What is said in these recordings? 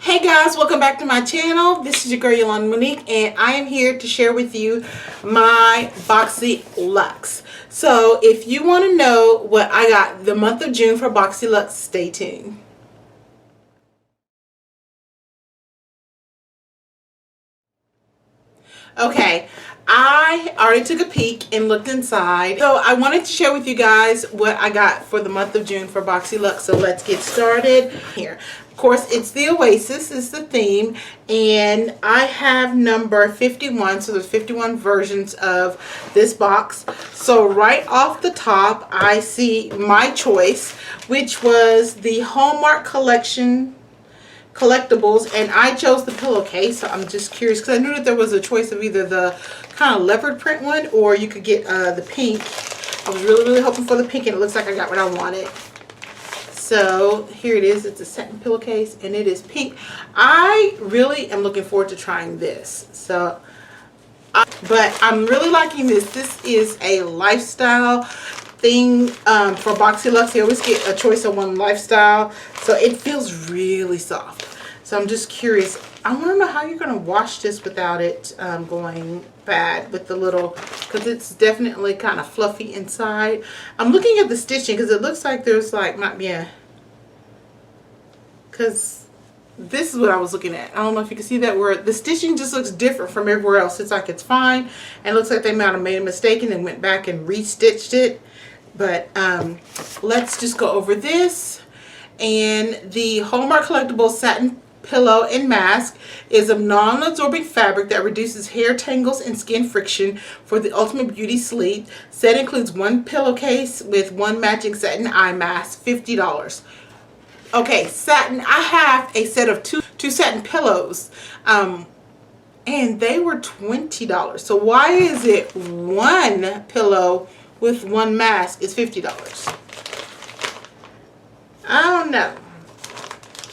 Hey guys, welcome back to my channel. This is your girl Yolanda Monique, and I am here to share with you my Boxy Lux. So if you want to know what I got the month of June for Boxy Lux, stay tuned. Okay, I already took a peek and looked inside. So I wanted to share with you guys what I got for the month of June for Boxy Lux. So let's get started here. Of course, it's the Oasis is the theme, and I have number 51, so there's 51 versions of this box. So right off the top, I see my choice, which was the Hallmark collectibles, and I chose the pillowcase. So I'm just curious because I knew that there was a choice of either the kind of leopard print one or you could get the pink. I was really hoping for the pink, and it looks like I got what I wanted. So here it is. It's a satin pillowcase and it is pink. I really am looking forward to trying this. But I'm really liking this. This is a lifestyle thing for Boxy Lux. You always get a choice of one lifestyle, so it feels really soft. So I'm just curious. I want to know how you're going to wash this without it going bad with the little, because it's definitely kind of fluffy inside. I'm looking at the stitching because it looks like there's like might be a, because this is what I was looking at. I don't know if you can see that, where the stitching just looks different from everywhere else. It's like it's fine, and it looks like they might have made a mistake and then went back and restitched it. But let's just go over this. And the Hallmark Collectible Satin Pillow and Mask is a non-absorbing fabric that reduces hair tangles and skin friction for the ultimate beauty sleep. Set includes one pillowcase with one matching satin eye mask, $50. Okay, satin. I have a set of two satin pillows, and they were $20. So why is it one pillow with one mask is $50? I don't know.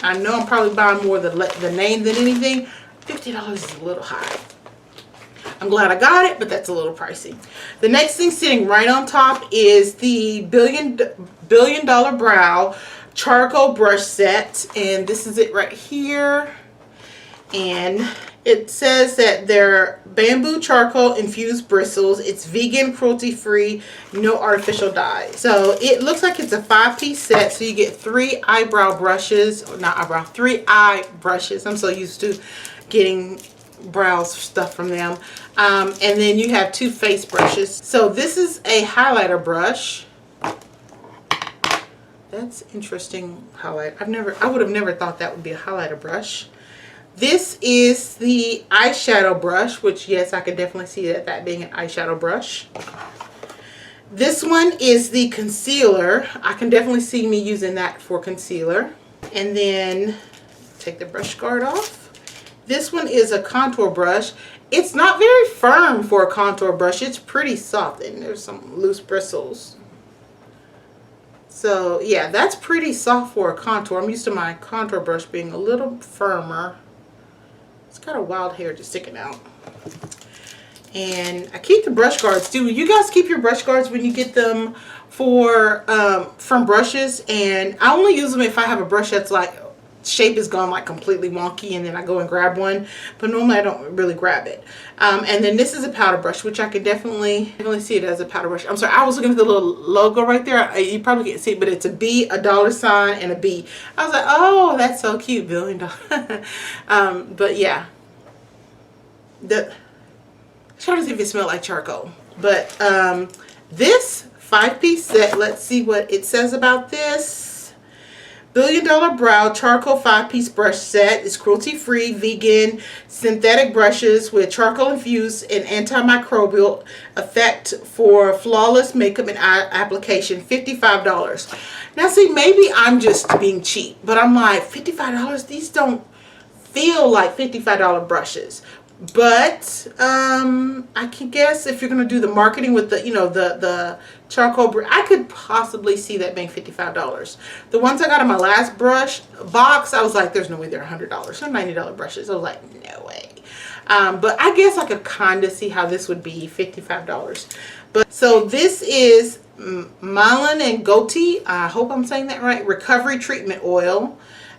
I know I'm probably buying more the name than anything. $50 is a little high. I'm glad I got it, but that's a little pricey. The next thing sitting right on top is the Billion Dollar Brow Charcoal Brush Set, and this is it right here. And it says that they're bamboo charcoal infused bristles. It's vegan, cruelty free, no artificial dye. So it looks like it's a 5-piece set. So you get 3 eyebrow brushes, or not eyebrow, 3 eye brushes. I'm so used to getting brows stuff from them. And then you have 2 face brushes. So this is a highlighter brush. That's interesting highlight. I would have never thought that would be a highlighter brush. This is the eyeshadow brush, which yes, I can definitely see that being an eyeshadow brush. This one is the concealer. I can definitely see me using that for concealer. And then take the brush guard off. This one is a contour brush. It's not very firm for a contour brush. It's pretty soft, and there's some loose bristles. So yeah, that's pretty soft for a contour. I'm used to my contour brush being a little firmer. It's got a wild hair just sticking out. And I keep the brush guards. Do you guys keep your brush guards when you get them from brushes? And I only use them if I have a brush that's like shape is gone like completely wonky, and then I go and grab one. But normally I don't really grab it. And then this is a powder brush, which I could definitely see it as a powder brush. I'm sorry, I was looking at the little logo right there. You probably can't see it, but it's a B, a dollar sign, and a B. I was like, oh, that's so cute, $1 billion. But yeah, I'm trying to see if it smells like charcoal. But this 5-piece set, let's see what it says about this. Billion Dollar Brow Charcoal 5-piece brush set is cruelty-free, vegan, synthetic brushes with charcoal infused and antimicrobial effect for flawless makeup and eye application, $55. Now see, maybe I'm just being cheap, but I'm like, $55? These don't feel like $55 brushes. But I can guess if you're going to do the marketing with the, you know, the charcoal, I could possibly see that being $55. The ones I got in my last brush box, I was like, there's no way they're $100. They're $90 brushes. I was like, no way. But I guess I could kind of see how this would be $55. But so this is Malin and Goatee. I hope I'm saying that right. Recovery Treatment Oil.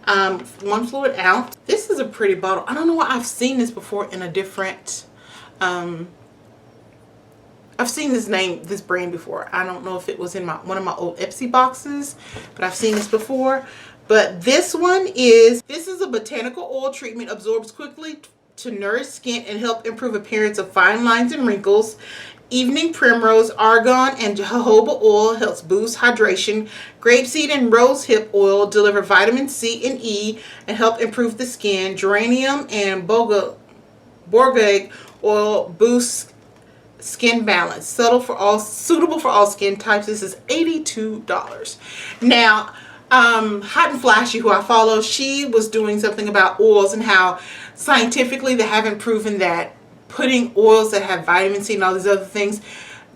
1 fluid ounce. This is a pretty bottle. I don't know why I've seen this before in a different, I've seen this brand before. I don't know if it was in one of my old Ipsy boxes, but I've seen this before. But this is a botanical oil treatment, absorbs quickly to nourish skin and help improve appearance of fine lines and wrinkles. Evening primrose, argan, and jojoba oil helps boost hydration. Grapeseed and rosehip oil deliver vitamin C and E and help improve the skin. Geranium and borage oil boosts skin balance. Suitable for all skin types. This is $82. Now, Hot and Flashy, who I follow, she was doing something about oils and how scientifically they haven't proven that putting oils that have vitamin C and all these other things,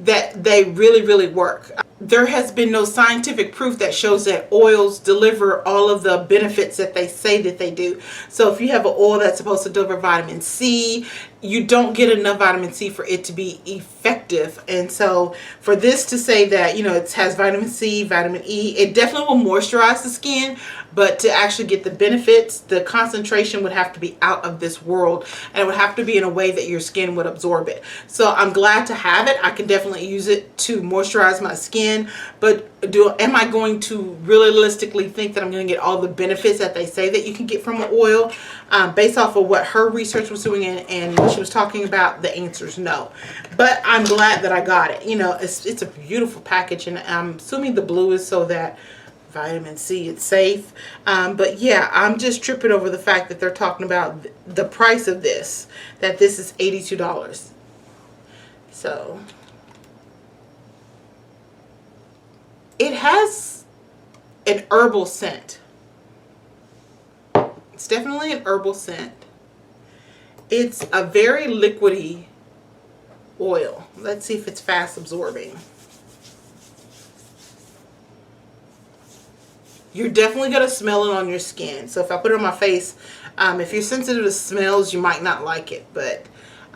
that they really work. There has been no scientific proof that shows that oils deliver all of the benefits that they say that they do. So if you have an oil that's supposed to deliver vitamin C, you don't get enough vitamin C for it to be effective. And so for this to say that, you know, it has vitamin C, vitamin E, it definitely will moisturize the skin, but to actually get the benefits, the concentration would have to be out of this world, and it would have to be in a way that your skin would absorb it. So I'm glad to have it. I can definitely use it to moisturize my skin, but am I going to realistically think that I'm going to get all the benefits that they say that you can get from an oil? Based off of what her research was doing and what she was talking about, the answer is no. But I'm glad that I got it. You know, it's a beautiful package, and I'm assuming the blue is so that vitamin C, it's safe. But yeah, I'm just tripping over the fact that they're talking about the price of this, that this is $82. So it has an herbal scent. It's definitely an herbal scent. It's a very liquidy oil. Let's see if it's fast absorbing. You're definitely going to smell it on your skin. So if I put it on my face, if you're sensitive to smells, you might not like it. But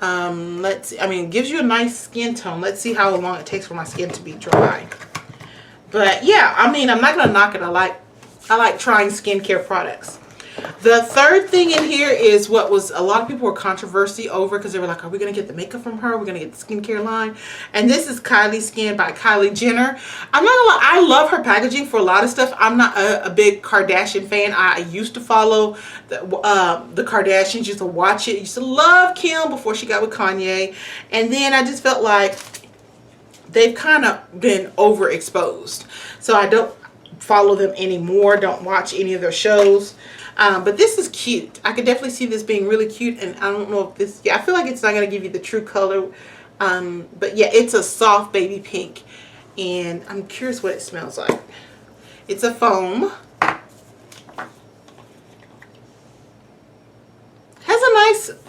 let's see. I mean, it gives you a nice skin tone. Let's see how long it takes for my skin to be dry. But yeah, I mean, I'm not going to knock it. I like trying skincare products. The third thing in here is what was a lot of people were controversy over, because they were like, are we going to get the makeup from her? Are we going to get the skincare line? And this is Kylie Skin by Kylie Jenner. I'm not gonna lie, I love her packaging for a lot of stuff. I'm not a big Kardashian fan. I used to follow the Kardashians, used to watch it. Used to love Kim before she got with Kanye. And then I just felt like they've kind of been overexposed. So I don't follow them anymore. Don't watch any of their shows. But this is cute. I could definitely see this being really cute, and I don't know if this, yeah, I feel like it's not going to give you the true color. But yeah, it's a soft baby pink, and I'm curious what it smells like. It's a foam.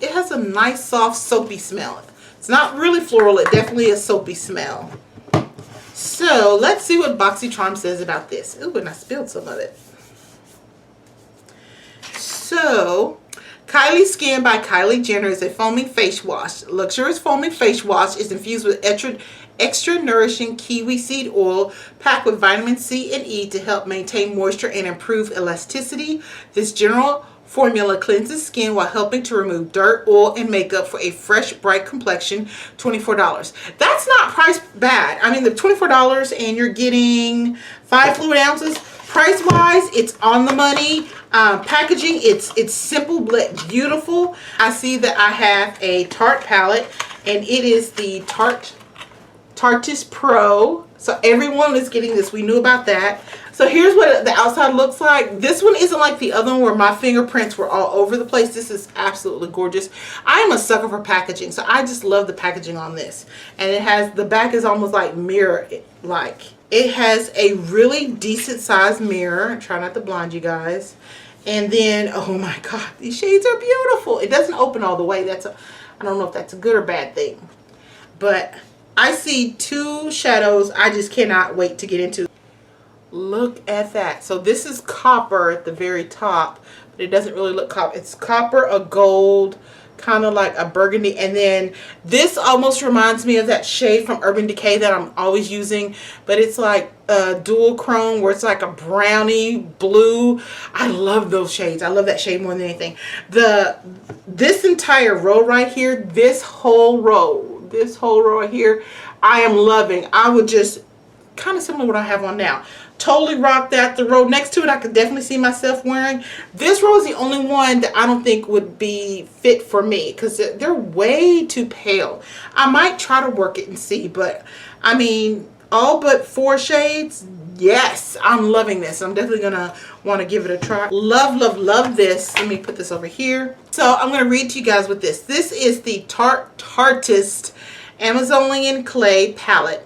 It has a nice soft soapy smell. It's not really floral, it definitely is a soapy smell. So let's see what BoxyCharm says about this. Ooh, and I spilled some of it. So, Kylie Skin by Kylie Jenner is a foaming face wash. Luxurious foaming face wash is infused with extra nourishing kiwi seed oil packed with vitamin C and E to help maintain moisture and improve elasticity. This general formula cleanses skin while helping to remove dirt, oil, and makeup for a fresh, bright complexion. $24. That's not priced bad. I mean, the $24 and you're getting 5 fluid ounces. Price wise, it's on the money. Packaging, it's simple but beautiful. I see that I have a Tarte palette, and it is the Tarteist Pro. So everyone is getting this. We knew about that. So here's what the outside looks like. This one isn't like the other one where my fingerprints were all over the place. This is absolutely gorgeous. I am a sucker for packaging, so I just love the packaging on this. And it has, the back is almost like mirror-like. It has a really decent sized mirror. Try not to blind you guys. And then, oh my God, these shades are beautiful. It doesn't open all the way. I don't know if that's a good or bad thing. But I see 2 shadows I just cannot wait to get into. Look at that. So this is copper at the very top, but it doesn't really look copper. It's copper, a gold, kind of like a burgundy, and then this almost reminds me of that shade from Urban Decay that I'm always using, but it's like a dual chrome where it's like a brownie blue. I love those shades. I love that shade more than anything. This entire row right here, this whole row right here, I am loving. I would just kind of similar to what I have on now. Totally rock that. The row next to it, I could definitely see myself wearing. This row is the only one that I don't think would be fit for me because they're way too pale. I might try to work it and see, but I mean, all but 4 shades. Yes, I'm loving this. I'm definitely gonna want to give it a try. Love, love, love this. Let me put this over here. So I'm gonna read to you guys with this. This is the Tartist Amazonian Clay Palette.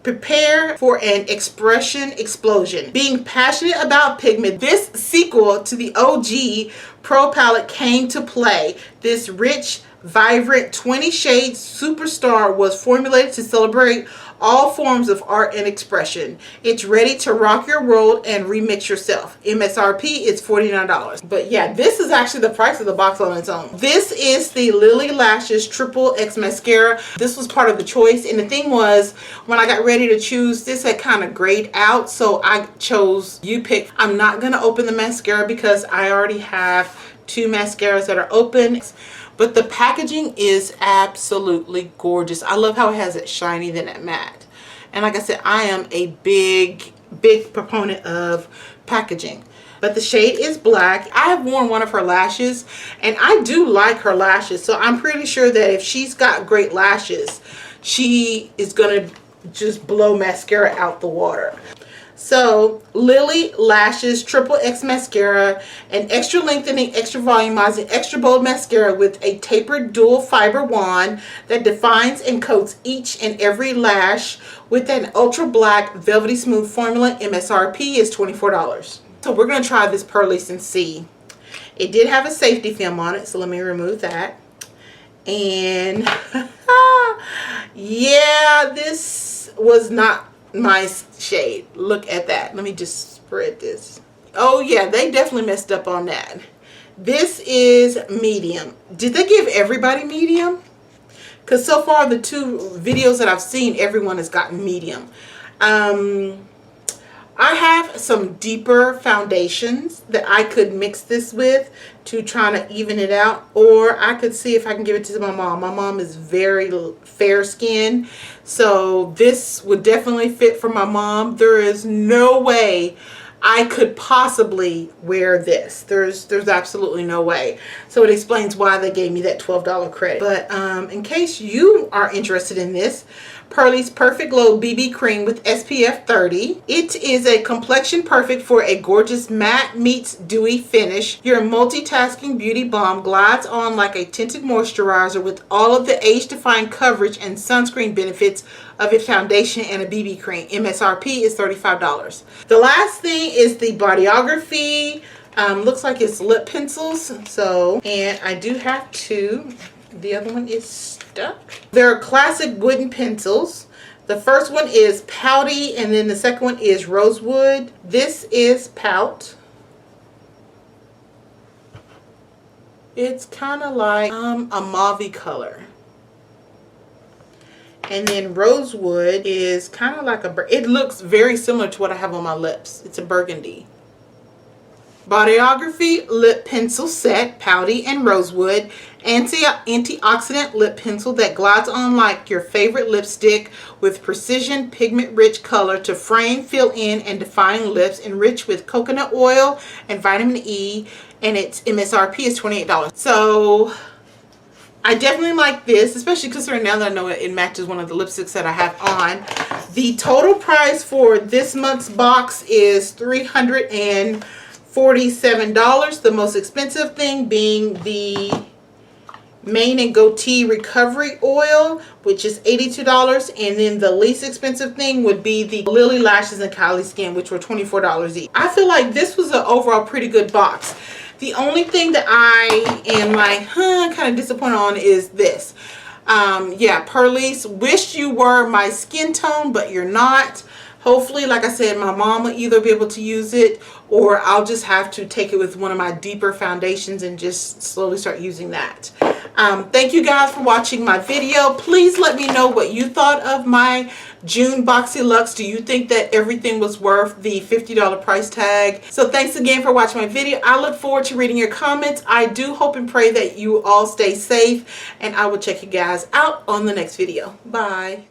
Prepare for an expression explosion. Being passionate about pigment, this sequel to the OG Pro Palette came to play. This rich, vibrant 20 shades superstar was formulated to celebrate all forms of art and expression. It's ready to rock your world and remix yourself. MSRP is $49. But yeah, this is actually the price of the box on its own. This is the Lily Lashes Triple X Mascara. This was part of the choice, and the thing was, when I got ready to choose, this had kind of grayed out, so I chose You Pick. I'm not gonna open the mascara because I already have 2 mascaras that are open. But the packaging is absolutely gorgeous. I love how it has it shiny then it matte. And like I said, I am a big proponent of packaging. But the shade is black. I have worn one of her lashes and I do like her lashes. So I'm pretty sure that if she's got great lashes, she is gonna just blow mascara out the water. So Lily Lashes Triple X Mascara, an extra lengthening, extra volumizing, extra bold mascara with a tapered dual fiber wand that defines and coats each and every lash with an ultra black velvety smooth formula. MSRP is $24. So we're going to try this Purlisse and see. It did have a safety film on it, so let me remove that. And yeah, this was not my shade. Look at that. Let me just spread this. Oh yeah, they definitely messed up on that. This is medium. Did they give everybody medium? Because so far the 2 videos that I've seen, everyone has gotten medium. I have some deeper foundations that I could mix this with to try to even it out, or I could see if I can give it to my mom. My mom is very fair skinned, so this would definitely fit for my mom. There is no way I could possibly wear this. There's absolutely no way. So it explains why they gave me that $12 credit. But in case you are interested in this, Purlisse Perfect Glow BB Cream with SPF 30. It is a complexion perfect for a gorgeous matte meets dewy finish. Your multitasking beauty balm glides on like a tinted moisturizer with all of the age-defying coverage and sunscreen benefits of a foundation and a BB cream. MSRP is $35. The last thing is the Bodyography. Looks like it's lip pencils. So, and I do have 2. The other one is stuck. They're classic wooden pencils. The first one is Pouty, and then the second one is Rosewood. This is Pout. It's kind of like a mauve color. And then Rosewood is kind of like it looks very similar to what I have on my lips. It's a burgundy. Bodyography Lip Pencil Set, Pouty and Rosewood. Antioxidant lip pencil that glides on like your favorite lipstick with precision pigment-rich color to frame, fill in, and define lips, enriched with coconut oil and vitamin E, and its MSRP is $28. So I definitely like this, especially considering now that I know it matches one of the lipsticks that I have on. The total price for this month's box is $347. The most expensive thing being the Mane and Goatee Recovery Oil, which is $82, and then the least expensive thing would be the Lily Lashes and Kylie Skin, which were $24 each. I feel like this was an overall pretty good box. The only thing that I am like, kind of disappointed on is this. Yeah, Purlisse, wish you were my skin tone, but you're not. Hopefully, like I said, my mom will either be able to use it, or I'll just have to take it with one of my deeper foundations and just slowly start using that. Thank you guys for watching my video. Please let me know what you thought of my June Boxy Lux. Do you think that everything was worth the $50 price tag? So thanks again for watching my video. I look forward to reading your comments. I do hope and pray that you all stay safe, and I will check you guys out on the next video. Bye.